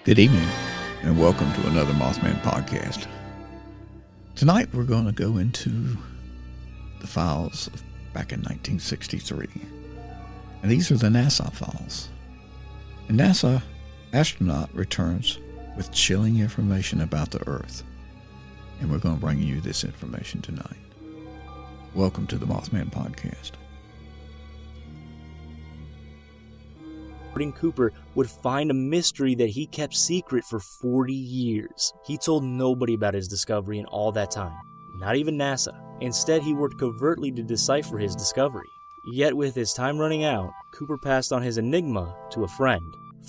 Good evening, and welcome to another Mothman-podcast. Tonight we're going to go into the files of back in 1963. And these are the NASA files. A NASA astronaut returns with chilling information about the Earth. And we're going to bring you this information tonight. Welcome to the Mothman-podcast. Cooper would find a mystery that he kept secret for 40 years. He told nobody about his discovery in all that time, not even NASA. Instead, he worked covertly to decipher his discovery. Yet with his time running out, Cooper passed on his enigma to a friend.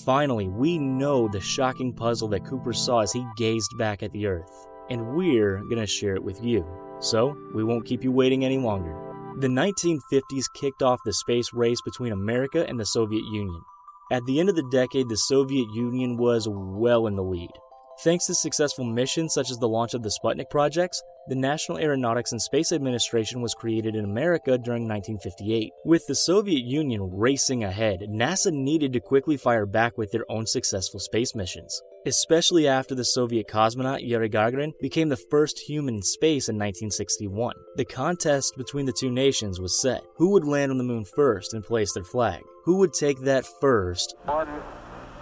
Finally, we know the shocking puzzle that Cooper saw as he gazed back at the Earth, and we're gonna share it with you. So, we won't keep you waiting any longer. The 1950s kicked off the space race between America and the Soviet Union. At the end of the decade, the Soviet Union was well in the lead. Thanks to successful missions such as the launch of the Sputnik projects, the National Aeronautics and Space Administration was created in America during 1958. With the Soviet Union racing ahead, NASA needed to quickly fire back with their own successful space missions, especially after the Soviet cosmonaut Yuri Gagarin became the first human in space in 1961. The contest between the two nations was set. Who would land on the moon first and place their flag? Who would take that first? One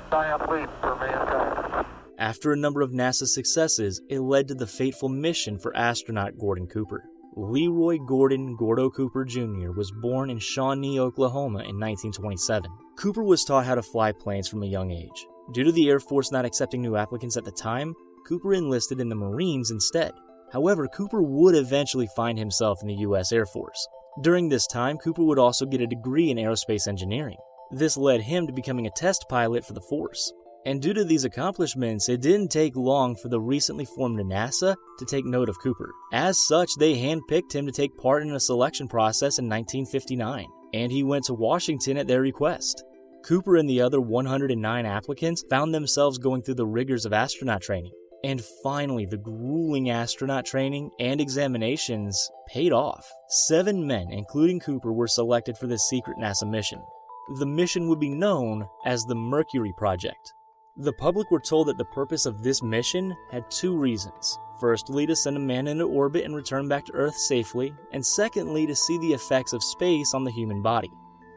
giant leap for mankind. After a number of NASA successes, it led to the fateful mission for astronaut Gordon Cooper. Leroy Gordon Gordo Cooper Jr. was born in Shawnee, Oklahoma in 1927. Cooper was taught how to fly planes from a young age. Due to the Air Force not accepting new applicants at the time, Cooper enlisted in the Marines instead. However, Cooper would eventually find himself in the U.S. Air Force. During this time, Cooper would also get a degree in aerospace engineering. This led him to becoming a test pilot for the force. And due to these accomplishments, it didn't take long for the recently formed NASA to take note of Cooper. As such, they handpicked him to take part in a selection process in 1959, and he went to Washington at their request. Cooper and the other 109 applicants found themselves going through the rigors of astronaut training. And finally, the grueling astronaut training and examinations paid off. 7 men, including Cooper, were selected for this secret NASA mission. The mission would be known as the Mercury Project. The public were told that the purpose of this mission had 2 reasons. Firstly, to send a man into orbit and return back to Earth safely, and secondly, to see the effects of space on the human body.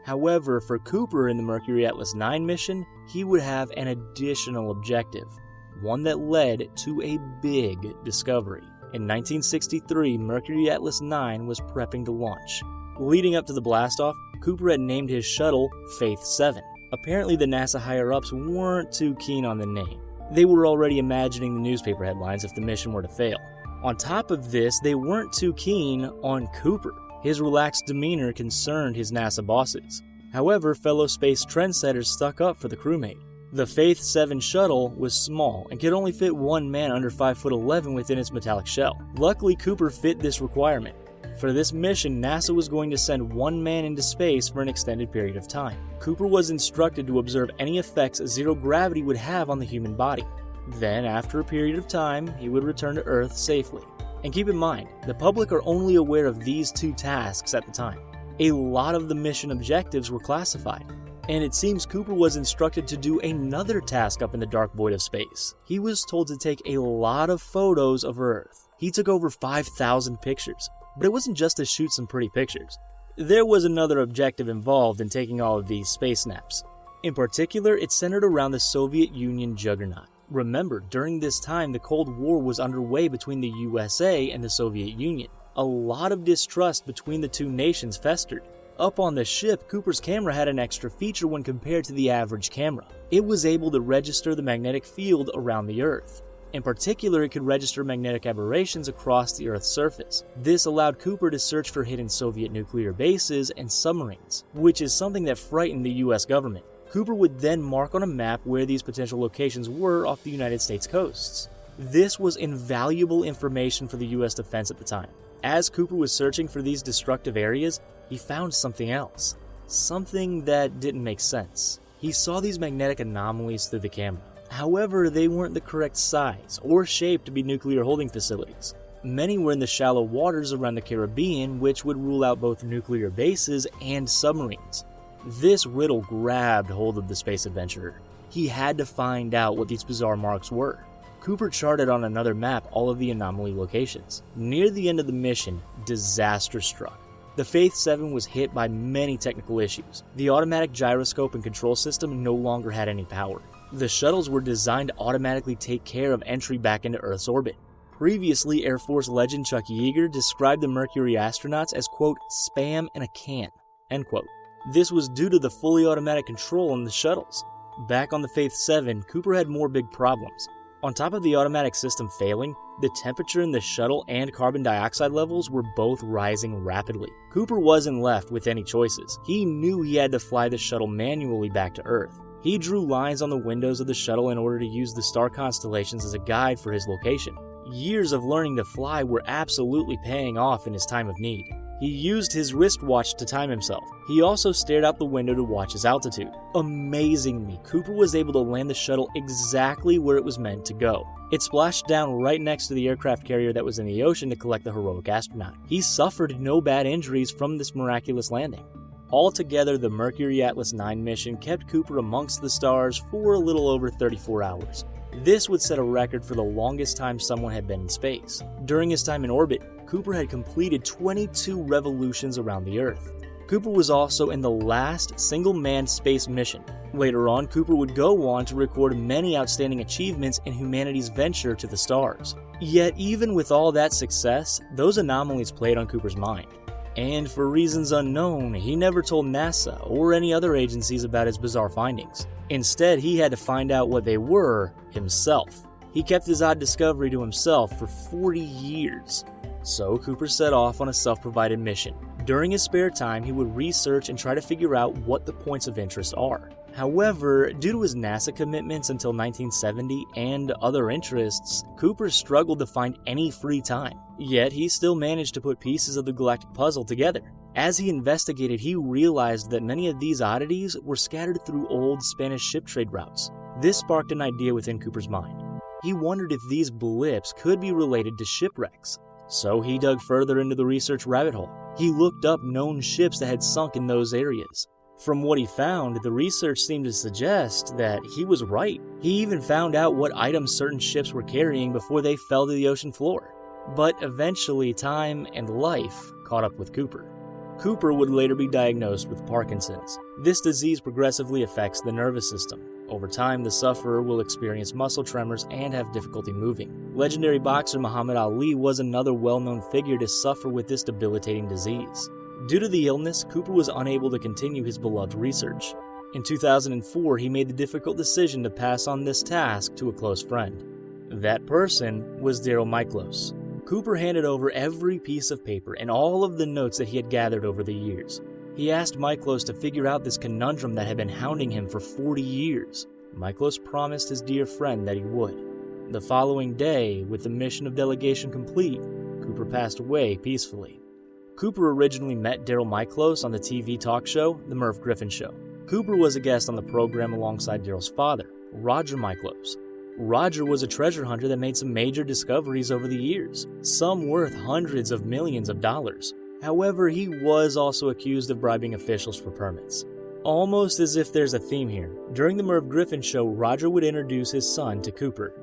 However, for Cooper in the Mercury Atlas 9 mission, he would have an additional objective, one that led to a big discovery. In 1963, Mercury Atlas 9 was prepping to launch. Leading up to the blastoff, Cooper had named his shuttle Faith 7. Apparently, the NASA higher-ups weren't too keen on the name. They were already imagining the newspaper headlines if the mission were to fail. On top of this, they weren't too keen on Cooper. His relaxed demeanor concerned his NASA bosses. However, fellow space trendsetters stuck up for the crewmate. The Faith 7 shuttle was small and could only fit 1 man under 5'11" within its metallic shell. Luckily, Cooper fit this requirement. For this mission, NASA was going to send 1 man into space for an extended period of time. Cooper was instructed to observe any effects zero gravity would have on the human body. Then, after a period of time, he would return to Earth safely. And keep in mind, the public are only aware of these 2 tasks at the time. A lot of the mission objectives were classified. And it seems Cooper was instructed to do another task up in the dark void of space. He was told to take a lot of photos of Earth. He took over 5,000 pictures. But it wasn't just to shoot some pretty pictures. There was another objective involved in taking all of these space snaps. In particular, it centered around the Soviet Union juggernaut. Remember, during this time, the Cold War was underway between the USA and the Soviet Union. A lot of distrust between the two nations festered. Up on the ship, Cooper's camera had an extra feature when compared to the average camera. It was able to register the magnetic field around the Earth. In particular, it could register magnetic aberrations across the Earth's surface. This allowed Cooper to search for hidden Soviet nuclear bases and submarines, which is something that frightened the US government. Cooper would then mark on a map where these potential locations were off the United States coasts. This was invaluable information for the US defense at the time. As Cooper was searching for these destructive areas, he found something else. Something that didn't make sense. He saw these magnetic anomalies through the camera. However, they weren't the correct size or shape to be nuclear holding facilities. Many were in the shallow waters around the Caribbean, which would rule out both nuclear bases and submarines. This riddle grabbed hold of the space adventurer. He had to find out what these bizarre marks were. Cooper charted on another map all of the anomaly locations. Near the end of the mission, disaster struck. The Faith 7 was hit by many technical issues. The automatic gyroscope and control system no longer had any power. The shuttles were designed to automatically take care of entry back into Earth's orbit. Previously, Air Force legend Chuck Yeager described the Mercury astronauts as, quote, spam in a can, end quote. This was due to the fully automatic control on the shuttles. Back on the Faith 7, Cooper had more big problems. On top of the automatic system failing, the temperature in the shuttle and carbon dioxide levels were both rising rapidly. Cooper wasn't left with any choices. He knew he had to fly the shuttle manually back to Earth. He drew lines on the windows of the shuttle in order to use the star constellations as a guide for his location. Years of learning to fly were absolutely paying off in his time of need. He used his wristwatch to time himself. He also stared out the window to watch his altitude. Amazingly, Cooper was able to land the shuttle exactly where it was meant to go. It splashed down right next to the aircraft carrier that was in the ocean to collect the heroic astronaut. He suffered no bad injuries from this miraculous landing. Altogether, the Mercury Atlas 9 mission kept Cooper amongst the stars for a little over 34 hours. This would set a record for the longest time someone had been in space. During his time in orbit, Cooper had completed 22 revolutions around the Earth. Cooper was also in the last single-manned space mission. Later on, Cooper would go on to record many outstanding achievements in humanity's venture to the stars. Yet, even with all that success, those anomalies played on Cooper's mind. And for reasons unknown, he never told NASA or any other agencies about his bizarre findings. Instead, he had to find out what they were himself. He kept his odd discovery to himself for 40 years. So Cooper set off on a self-provided mission. During his spare time, he would research and try to figure out what the points of interest are. However, due to his NASA commitments until 1970 and other interests, Cooper struggled to find any free time. Yet he still managed to put pieces of the galactic puzzle together. As he investigated, he realized that many of these oddities were scattered through old Spanish ship trade routes. This sparked an idea within Cooper's mind. He wondered if these blips could be related to shipwrecks. So he dug further into the research rabbit hole. He looked up known ships that had sunk in those areas. From what he found, the research seemed to suggest that he was right. He even found out what items certain ships were carrying before they fell to the ocean floor. But eventually, time and life caught up with Cooper. Cooper would later be diagnosed with Parkinson's. This disease progressively affects the nervous system. Over time, the sufferer will experience muscle tremors and have difficulty moving. Legendary boxer Muhammad Ali was another well-known figure to suffer with this debilitating disease. Due to the illness, Cooper was unable to continue his beloved research. In 2004, he made the difficult decision to pass on this task to a close friend. That person was Daryl Miklos. Cooper handed over every piece of paper and all of the notes that he had gathered over the years. He asked Miklos to figure out this conundrum that had been hounding him for 40 years. Miklos promised his dear friend that he would. The following day, with the mission of delegation complete, Cooper passed away peacefully. Cooper originally met Daryl Miklos on the TV talk show, The Merv Griffin Show. Cooper was a guest on the program alongside Daryl's father, Roger Miklos. Roger was a treasure hunter that made some major discoveries over the years, some worth hundreds of millions of dollars. However, he was also accused of bribing officials for permits. Almost as if there's a theme here, during the Merv Griffin Show, Roger would introduce his son to Cooper.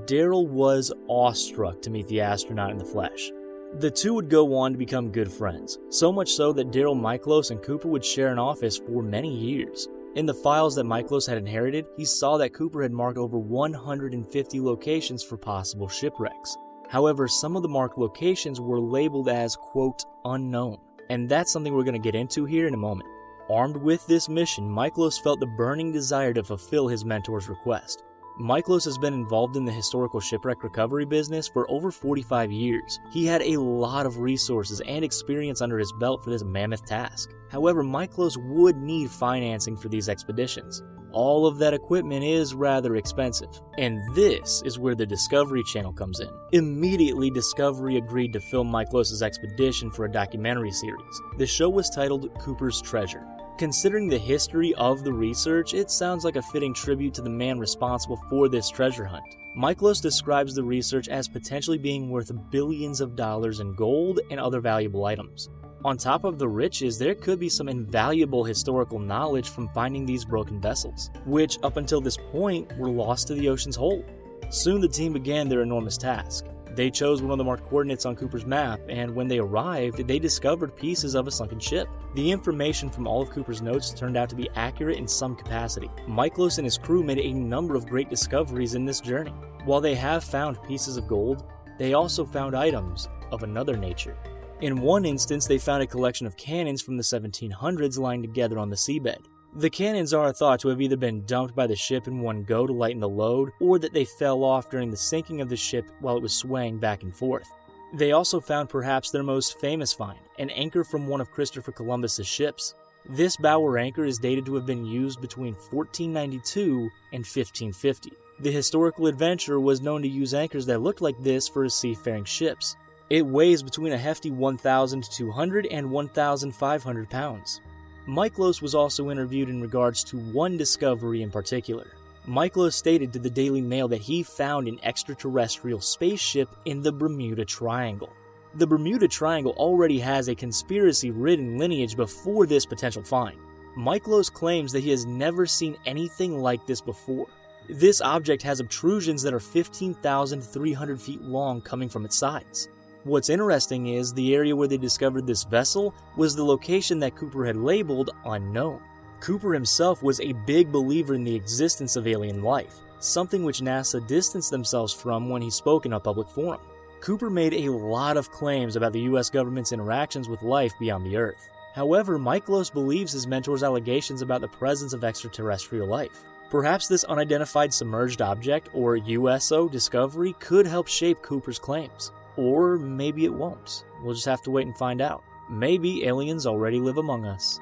Daryl was awestruck to meet the astronaut in the flesh. The two would go on to become good friends, so much so that Daryl Miklos and Cooper would share an office for many years. In the files that Miklos had inherited, he saw that Cooper had marked over 150 locations for possible shipwrecks. However, some of the marked locations were labeled as, quote, unknown, and that's something we're going to get into here in a moment. Armed with this mission, Miklos felt the burning desire to fulfill his mentor's request. Miklos has been involved in the historical shipwreck recovery business for over 45 years. He had a lot of resources and experience under his belt for this mammoth task. However, Miklos would need financing for these expeditions. All of that equipment is rather expensive, and this is where the Discovery Channel comes in. Immediately, Discovery agreed to film Miklos' expedition for a documentary series. The show was titled Cooper's Treasure. Considering the history of the research, it sounds like a fitting tribute to the man responsible for this treasure hunt. Miklos describes the research as potentially being worth billions of dollars in gold and other valuable items. On top of the riches, there could be some invaluable historical knowledge from finding these broken vessels, which up until this point were lost to the ocean's hold. Soon the team began their enormous task. They chose one of the marked coordinates on Cooper's map, and when they arrived, they discovered pieces of a sunken ship. The information from all of Cooper's notes turned out to be accurate in some capacity. Miklos and his crew made a number of great discoveries in this journey. While they have found pieces of gold, they also found items of another nature. In one instance, they found a collection of cannons from the 1700s lying together on the seabed. The cannons are thought to have either been dumped by the ship in one go to lighten the load, or that they fell off during the sinking of the ship while it was swaying back and forth. They also found perhaps their most famous find, an anchor from one of Christopher Columbus's ships. This bower anchor is dated to have been used between 1492 and 1550. The historical adventurer was known to use anchors that looked like this for his seafaring ships. It weighs between a hefty 1,200 and 1,500 pounds. Miklos was also interviewed in regards to one discovery in particular. Miklos stated to the Daily Mail that he found an extraterrestrial spaceship in the Bermuda Triangle. The Bermuda Triangle already has a conspiracy-ridden lineage before this potential find. Miklos claims that he has never seen anything like this before. This object has obtrusions that are 15,300 feet long coming from its sides. What's interesting is the area where they discovered this vessel was the location that Cooper had labeled unknown. Cooper himself was a big believer in the existence of alien life, something which NASA distanced themselves from when he spoke in a public forum. Cooper made a lot of claims about the US government's interactions with life beyond the Earth. However, Miklos believes his mentor's allegations about the presence of extraterrestrial life. Perhaps this unidentified submerged object, or USO, discovery could help shape Cooper's claims. Or maybe it won't. We'll just have to wait and find out. Maybe aliens already live among us.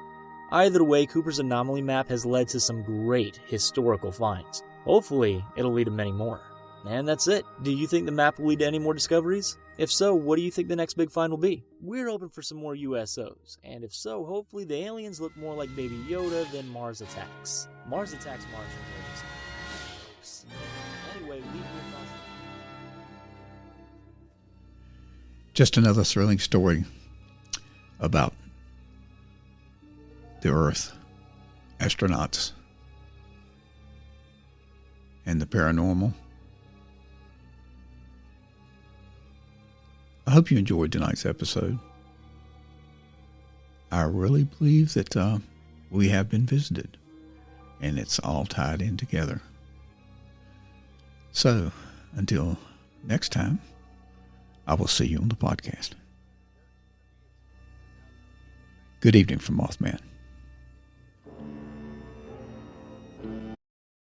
Either way, Cooper's anomaly map has led to some great historical finds. Hopefully, it'll lead to many more. And that's it. Do you think the map will lead to any more discoveries? If so, what do you think the next big find will be? We're hoping for some more USOs, and if so, hopefully the aliens look more like Baby Yoda than Mars Attacks. Mars Attacks Martian. Anyway, leave your thoughts. Just another thrilling story about the Earth, astronauts, and the paranormal. I hope you enjoyed tonight's episode. I really believe that we have been visited, and it's all tied in together. So, until next time, I will see you on the podcast. Good evening from Mothman.